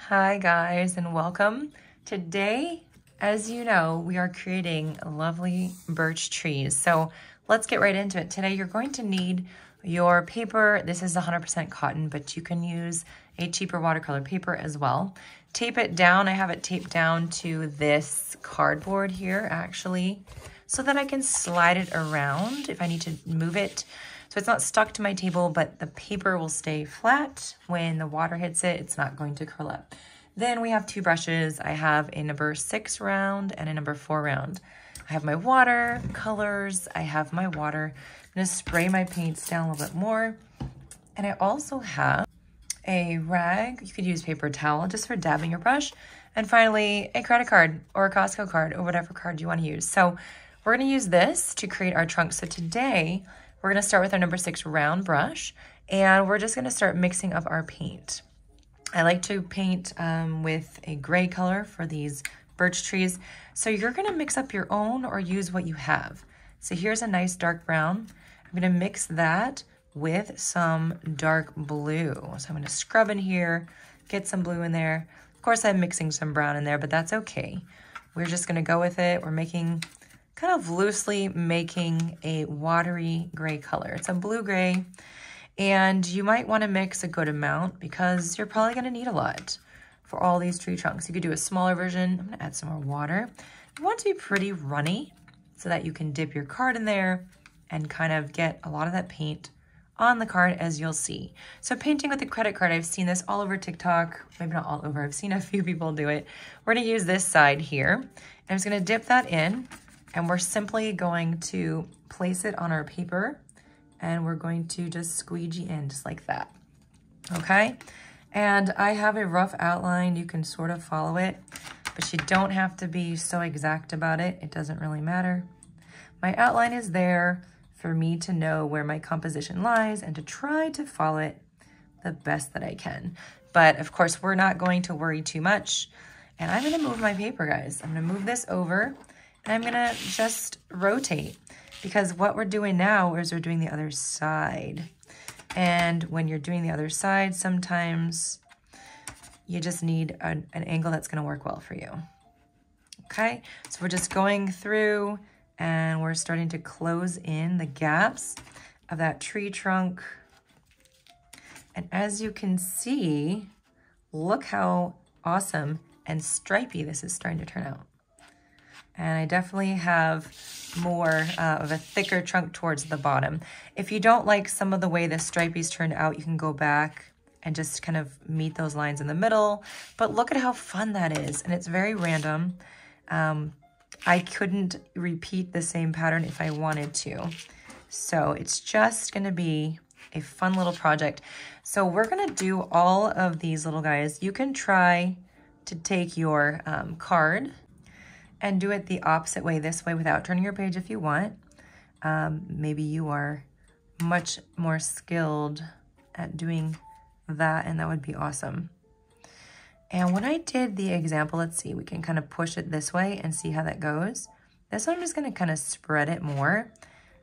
Hi guys and welcome. Today, as you know, we are creating lovely birch trees. So let's get right into it. Today you're going to need your paper. This is 100% cotton, but you can use a cheaper watercolor paper as well. Tape it down. I have it taped down to this cardboard here actually, so that I can slide it around if I need to move it. So it's not stuck to my table, but the paper will stay flat. When the water hits it, it's not going to curl up. Then we have two brushes. I have a number 6 round and a number 4 round. I have my water colors. I have my water. I'm gonna spray my paints down a little bit more. And I also have a rag. You could use paper towel just for dabbing your brush. And finally, a credit card or a Costco card or whatever card you want to use. So we're gonna use this to create our trunk. So today, we're gonna start with our number 6 round brush, and we're just gonna start mixing up our paint. I like to paint with a gray color for these birch trees. So you're gonna mix up your own or use what you have. So here's a nice dark brown. I'm gonna mix that with some dark blue. So I'm gonna scrub in here, get some blue in there. Of course, I'm mixing some brown in there, but that's okay. We're just gonna go with it. We're making kind of loosely making a watery gray color. It's a blue-gray, and you might want to mix a good amount because you're probably going to need a lot for all these tree trunks. You could do a smaller version. I'm going to add some more water. You want it to be pretty runny so that you can dip your card in there and kind of get a lot of that paint on the card, as you'll see. So painting with a credit card, I've seen this all over TikTok, maybe not all over, I've seen a few people do it. We're going to use this side here. I'm just going to dip that in. And we're simply going to place it on our paper, and we're going to just squeegee in just like that, okay? And I have a rough outline. You can sort of follow it, but you don't have to be so exact about it. It doesn't really matter. My outline is there for me to know where my composition lies and to try to follow it the best that I can. But of course, we're not going to worry too much. And I'm gonna move my paper, guys. I'm gonna move this over. And I'm gonna just rotate, because what we're doing now is we're doing the other side. And when you're doing the other side, sometimes you just need an angle that's gonna work well for you. Okay, so we're just going through and we're starting to close in the gaps of that tree trunk. And as you can see, look how awesome and stripy this is starting to turn out. And I definitely have more of a thicker trunk towards the bottom. If you don't like some of the way the stripies turned out, you can go back and just kind of meet those lines in the middle. But look at how fun that is. And it's very random. I couldn't repeat the same pattern if I wanted to. So it's just gonna be a fun little project. So we're gonna do all of these little guys. You can try to take your card and do it the opposite way, this way, without turning your page if you want. Maybe you are much more skilled at doing that, and that would be awesome. And when I did the example, let's see, we can kind of push it this way and see how that goes. This one I'm just gonna kind of spread it more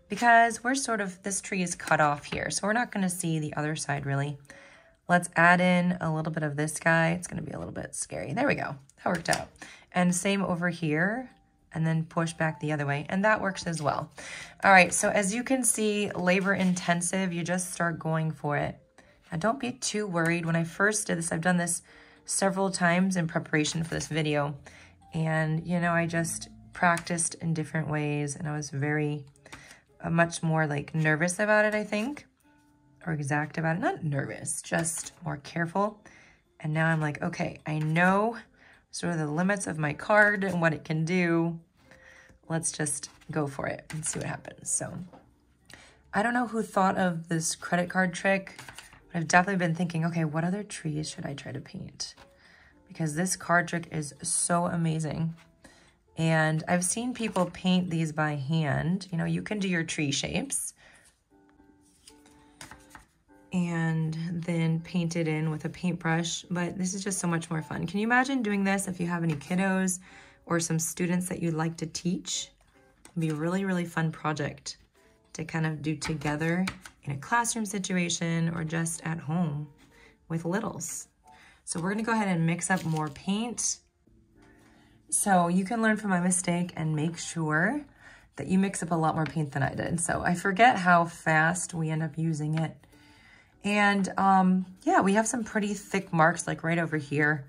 because we're sort of, this tree is cut off here, so we're not gonna see the other side really. Let's add in a little bit of this guy. It's gonna be a little bit scary. There we go, that worked out. And same over here, and then push back the other way, and that works as well. All right, so as you can see, labor intensive, you just start going for it. Now don't be too worried. When I first did this, I've done this several times in preparation for this video, and you know, I just practiced in different ways, and I was very, much more like nervous about it, I think, or exact about it. Not nervous, just more careful. And now I'm like, okay, I know sort of the limits of my card and what it can do. Let's just go for it and see what happens. So I don't know who thought of this credit card trick, but I've definitely been thinking, okay, what other trees should I try to paint? Because this card trick is so amazing. And I've seen people paint these by hand. You know, you can do your tree shapes and then paint it in with a paintbrush, but this is just so much more fun. Can you imagine doing this if you have any kiddos or some students that you'd like to teach? It'd be a really, really fun project to kind of do together in a classroom situation or just at home with littles. So we're gonna go ahead and mix up more paint. So you can learn from my mistake and make sure that you mix up a lot more paint than I did. So I forget how fast we end up using it. And yeah, we have some pretty thick marks like right over here,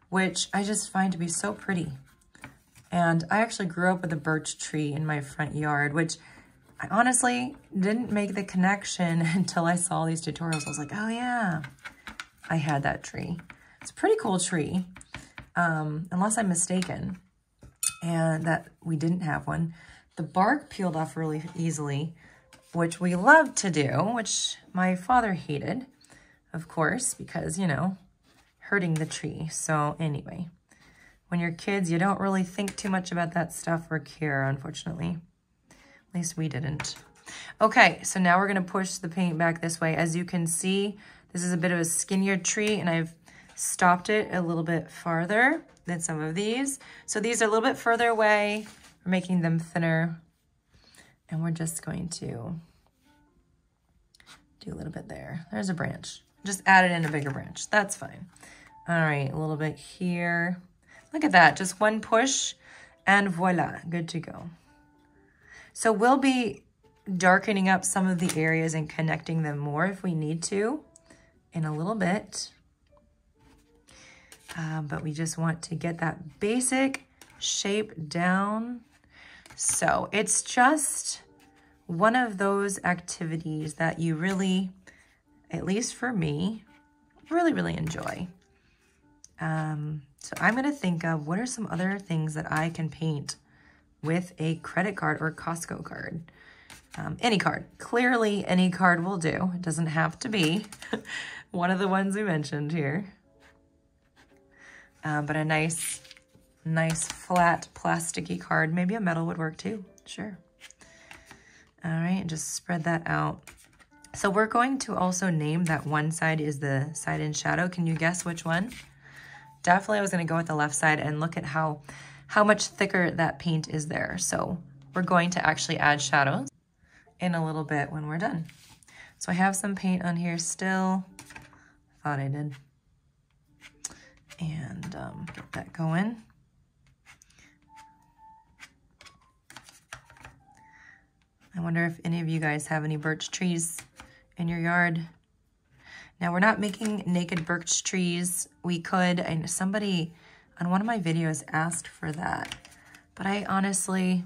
which I just find to be so pretty. And I actually grew up with a birch tree in my front yard, which I honestly didn't make the connection until I saw these tutorials. I was like, oh yeah, I had that tree. It's a pretty cool tree, unless I'm mistaken, and that we didn't have one. The bark peeled off really easily, which we love to do, which my father hated, of course, because, you know, hurting the tree. So anyway, when you're kids, you don't really think too much about that stuff or care, unfortunately. At least we didn't. Okay, so now we're gonna push the paint back this way. As you can see, this is a bit of a skinnier tree, and I've stopped it a little bit farther than some of these. So these are a little bit further away. We're making them thinner. And we're just going to do a little bit there. There's a branch. Just add it in a bigger branch. That's fine. All right, a little bit here. Look at that, just one push and voila, good to go. So we'll be darkening up some of the areas and connecting them more if we need to in a little bit. But we just want to get that basic shape down. So it's just one of those activities that you really, at least for me, really enjoy. So I'm gonna think of what are some other things that I can paint with a credit card or Costco card. Any card. Clearly any card will do. It doesn't have to be one of the ones we mentioned here. But a nice flat plasticky card. Maybe a metal would work too, sure. All right, just spread that out. So we're going to also name that one side is the side in shadow. Can you guess which one? Definitely I was gonna go with the left side, and look at how much thicker that paint is there. So we're going to actually add shadows in a little bit when we're done. So I have some paint on here still. Thought I did. And get that going. I wonder if any of you guys have any birch trees in your yard. Now we're not making naked birch trees. We could, and somebody on one of my videos asked for that, but I honestly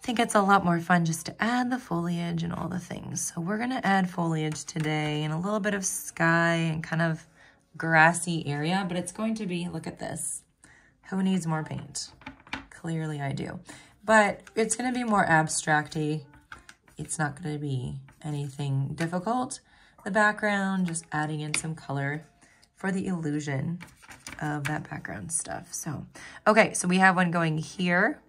think it's a lot more fun just to add the foliage and all the things. So we're gonna add foliage today and a little bit of sky and kind of grassy area, but it's going to be, look at this. Who needs more paint? Clearly I do. But it's gonna be more abstract-y. It's not gonna be anything difficult. The background, just adding in some color for the illusion of that background stuff. So, okay, so we have one going here.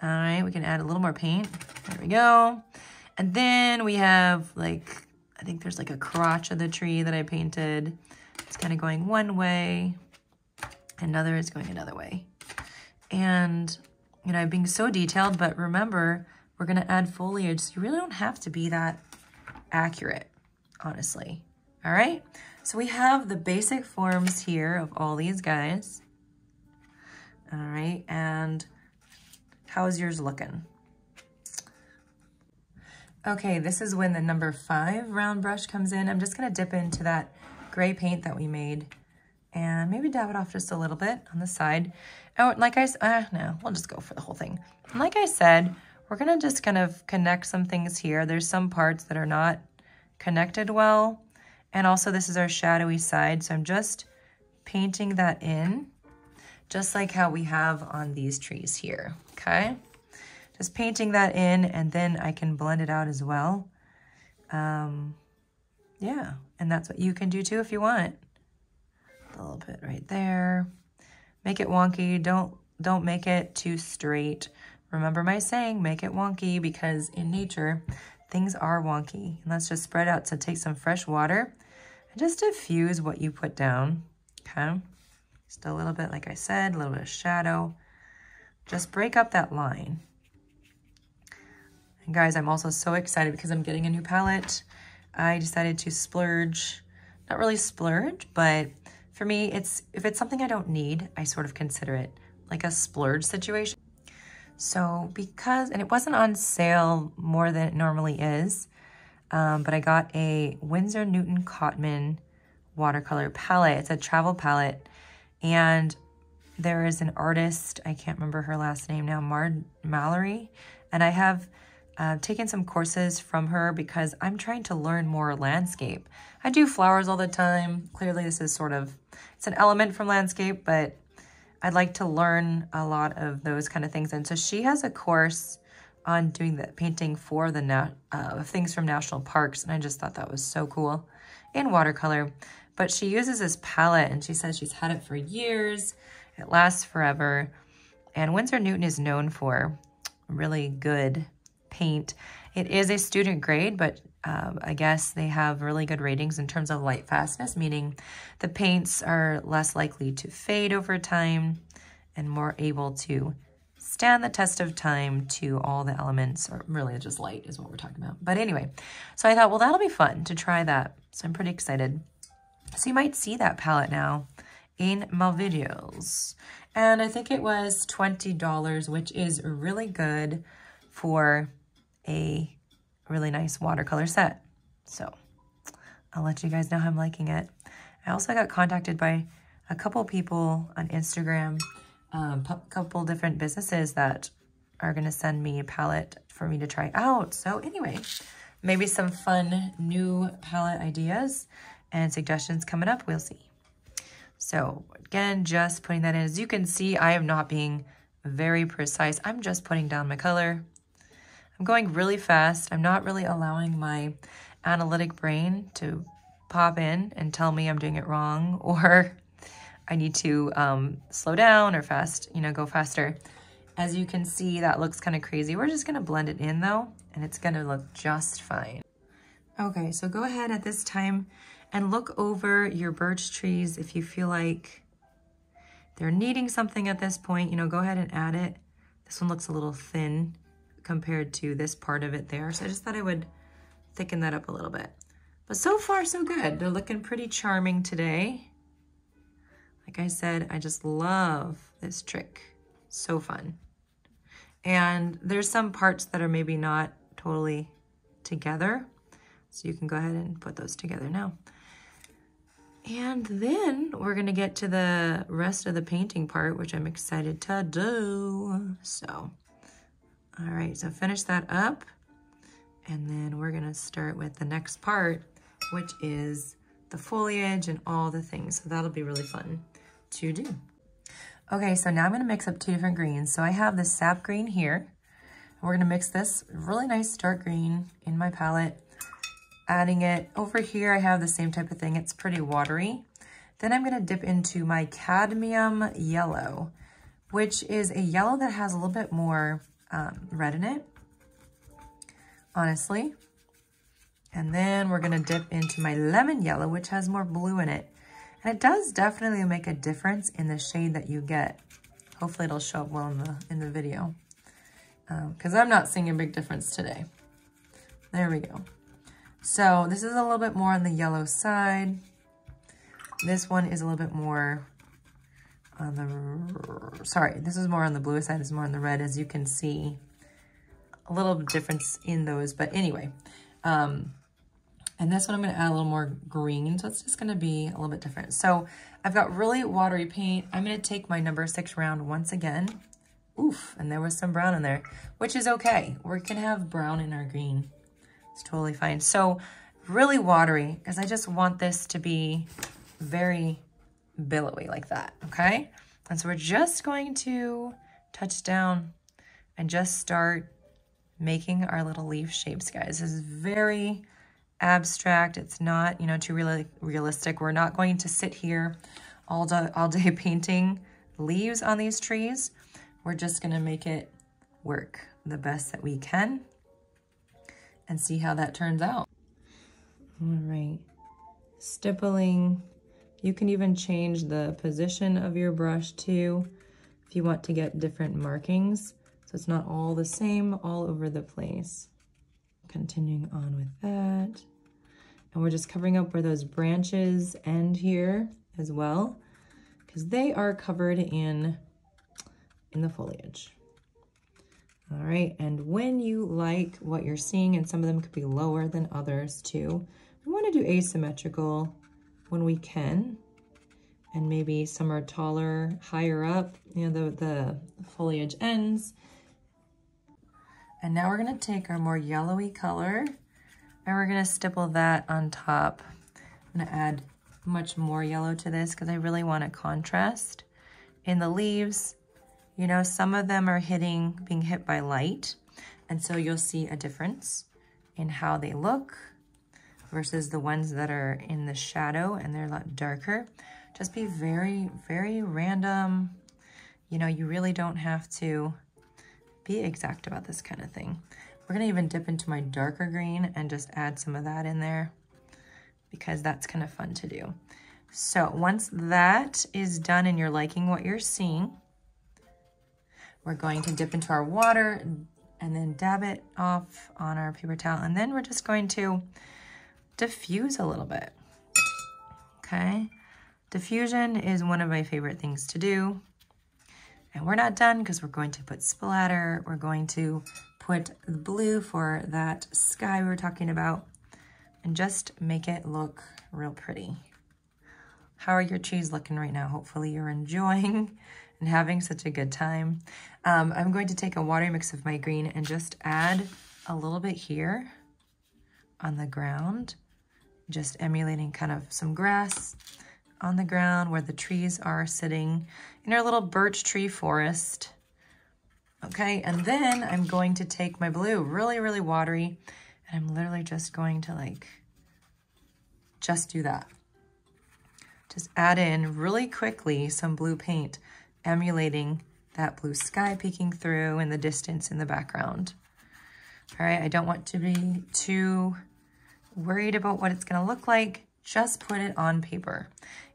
All right, we can add a little more paint. There we go. And then we have like, I think there's like a crotch of the tree that I painted. It's kind of going one way, another is going another way. And, you know, I'm being so detailed, but remember, we're gonna add foliage, so you really don't have to be that accurate, honestly. All right, so we have the basic forms here of all these guys. All right, and how's yours looking? Okay, this is when the number 5 round brush comes in. I'm just gonna dip into that gray paint that we made and maybe dab it off just a little bit on the side. Oh, like I said, no, we'll just go for the whole thing. And like I said, we're gonna just kind of connect some things here. There's some parts that are not connected well. And also this is our shadowy side. So I'm just painting that in, just like how we have on these trees here, okay? Just painting that in, and then I can blend it out as well. Yeah, and that's what you can do too if you want. A little bit right there. Make it wonky, don't make it too straight. Remember my saying, make it wonky, because in nature, things are wonky. And let's just spread out. So take some fresh water and just diffuse what you put down, okay? Just a little bit, like I said, a little bit of shadow. Just break up that line. And guys, I'm also so excited because I'm getting a new palette. I decided to splurge, not really splurge, but For me, if it's something I don't need, I sort of consider it like a splurge situation. So and it wasn't on sale more than it normally is, but I got a Winsor Newton Cotman watercolor palette. It's a travel palette, and there is an artist, I can't remember her last name now, Mallory, and I have taken some courses from her because I'm trying to learn more landscape. I do flowers all the time. Clearly this is it's an element from landscape, but I'd like to learn a lot of those kind of things. And so she has a course on doing the painting for the things from national parks, and I just thought that was so cool in watercolor. But she uses this palette, and she says she's had it for years. It lasts forever. And Winsor Newton is known for really good paint. It is a student grade, but I guess they have really good ratings in terms of light fastness, meaning the paints are less likely to fade over time and more able to stand the test of time to all the elements, or really just light is what we're talking about. But anyway, so I thought, well, that'll be fun to try that. So I'm pretty excited. So you might see that palette now in my videos. And I think it was $20, which is really good for a really nice watercolor set. So I'll let you guys know how I'm liking it. I also got contacted by a couple people on Instagram, a couple different businesses that are gonna send me a palette for me to try out. So anyway, maybe some fun new palette ideas and suggestions coming up, we'll see. So again, just putting that in. As you can see, I am not being very precise. I'm just putting down my color. I'm going really fast. I'm not really allowing my analytic brain to pop in and tell me I'm doing it wrong, or I need to slow down or go faster. As you can see, that looks kind of crazy. We're just gonna blend it in though, and it's gonna look just fine. Okay, so go ahead at this time and look over your birch trees. If you feel like they're needing something at this point, go ahead and add it. This one looks a little thin compared to this part of it there. So I just thought I would thicken that up a little bit. But so far, so good. They're looking pretty charming today. Like I said, I just love this trick. So fun. And there's some parts that are maybe not totally together. So you can go ahead and put those together now. And then we're gonna get to the rest of the painting part, which I'm excited to do. So, all right, so finish that up. And then we're gonna start with the next part, which is the foliage and all the things. So that'll be really fun to do. Okay, so now I'm gonna mix up two different greens. So I have this sap green here. We're gonna mix this really nice dark green in my palette, adding it over here. I have the same type of thing. It's pretty watery. Then I'm gonna dip into my cadmium yellow, which is a yellow that has a little bit more red in it, honestly. And then we're gonna dip into my lemon yellow, which has more blue in it. And it does definitely make a difference in the shade that you get. Hopefully it'll show up well in the video, because I'm not seeing a big difference today. There we go. So this is a little bit more on the yellow side. This one is a little bit more on the, this is more on the blue side, this is more on the red, as you can see. A little difference in those, but anyway. And this one I'm gonna add a little more green, so it's just gonna be a little bit different. So I've got really watery paint. I'm gonna take my number 6 round once again. Oof, and there was some brown in there, which is okay. We can have brown in our green. It's totally fine. So really watery, because I just want this to be very billowy like that, okay? And so we're just going to touch down and just start making our little leaf shapes, guys. This is very abstract. It's not, too really realistic. We're not going to sit here all day painting leaves on these trees. We're just gonna make it work the best that we can and see how that turns out. All right, stippling. You can even change the position of your brush too if you want to get different markings, so it's not all the same all over the place. Continuing on with that. And we're just covering up where those branches end here as well, because they are covered in the foliage. All right, and when you like what you're seeing, and some of them could be lower than others too, we want to do asymmetrical when we can, and maybe some are taller, higher up, you know, the foliage ends. And now we're gonna take our more yellowy color and we're gonna stipple that on top. I'm gonna add much more yellow to this because I really want a contrast. In the leaves, you know, some of them are being hit by light, and so you'll see a difference in how they look versus the ones that are in the shadow and they're a lot darker. Just be very, very random. You know, you really don't have to be exact about this kind of thing. We're gonna even dip into my darker green and just add some of that in there because that's kind of fun to do. So once that is done and you're liking what you're seeing, we're going to dip into our water and then dab it off on our paper towel. And then we're just going to diffuse a little bit, okay? Diffusion is one of my favorite things to do. And we're not done because we're going to put splatter. We're going to put the blue for that sky we were talking about and just make it look real pretty. How are your trees looking right now? Hopefully you're enjoying and having such a good time. I'm going to take a water mix of my green and just add a little bit here on the ground, just emulating kind of some grass on the ground where the trees are sitting in our little birch tree forest. Okay, and then I'm going to take my blue, really, really watery, and I'm literally just going to just do that. Just add in really quickly some blue paint, emulating that blue sky peeking through in the distance in the background. All right, I don't want to be too worried about what it's gonna look like. Just put it on paper.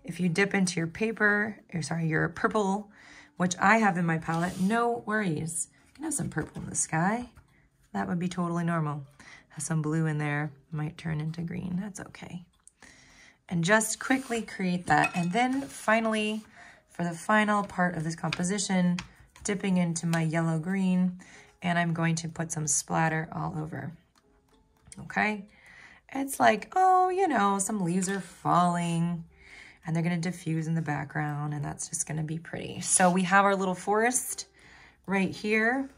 If you dip into your your purple, which I have in my palette, no worries. You can have some purple in the sky. That would be totally normal. Have some blue in there, might turn into green, that's okay. And just quickly create that. And then finally, for the final part of this composition, dipping into my yellow-green, and I'm going to put some splatter all over, okay? It's like, oh, you know, some leaves are falling and they're gonna diffuse in the background and that's just gonna be pretty. So we have our little forest right here,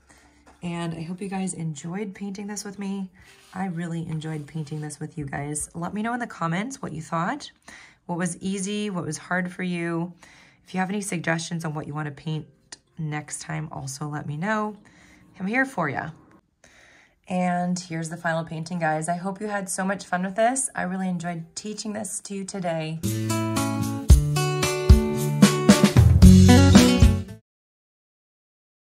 and I hope you guys enjoyed painting this with me. I really enjoyed painting this with you guys. Let me know in the comments what you thought, what was easy, what was hard for you. If you have any suggestions on what you want to paint next time, also let me know. I'm here for you. And here's the final painting, guys. I hope you had so much fun with this. I really enjoyed teaching this to you today.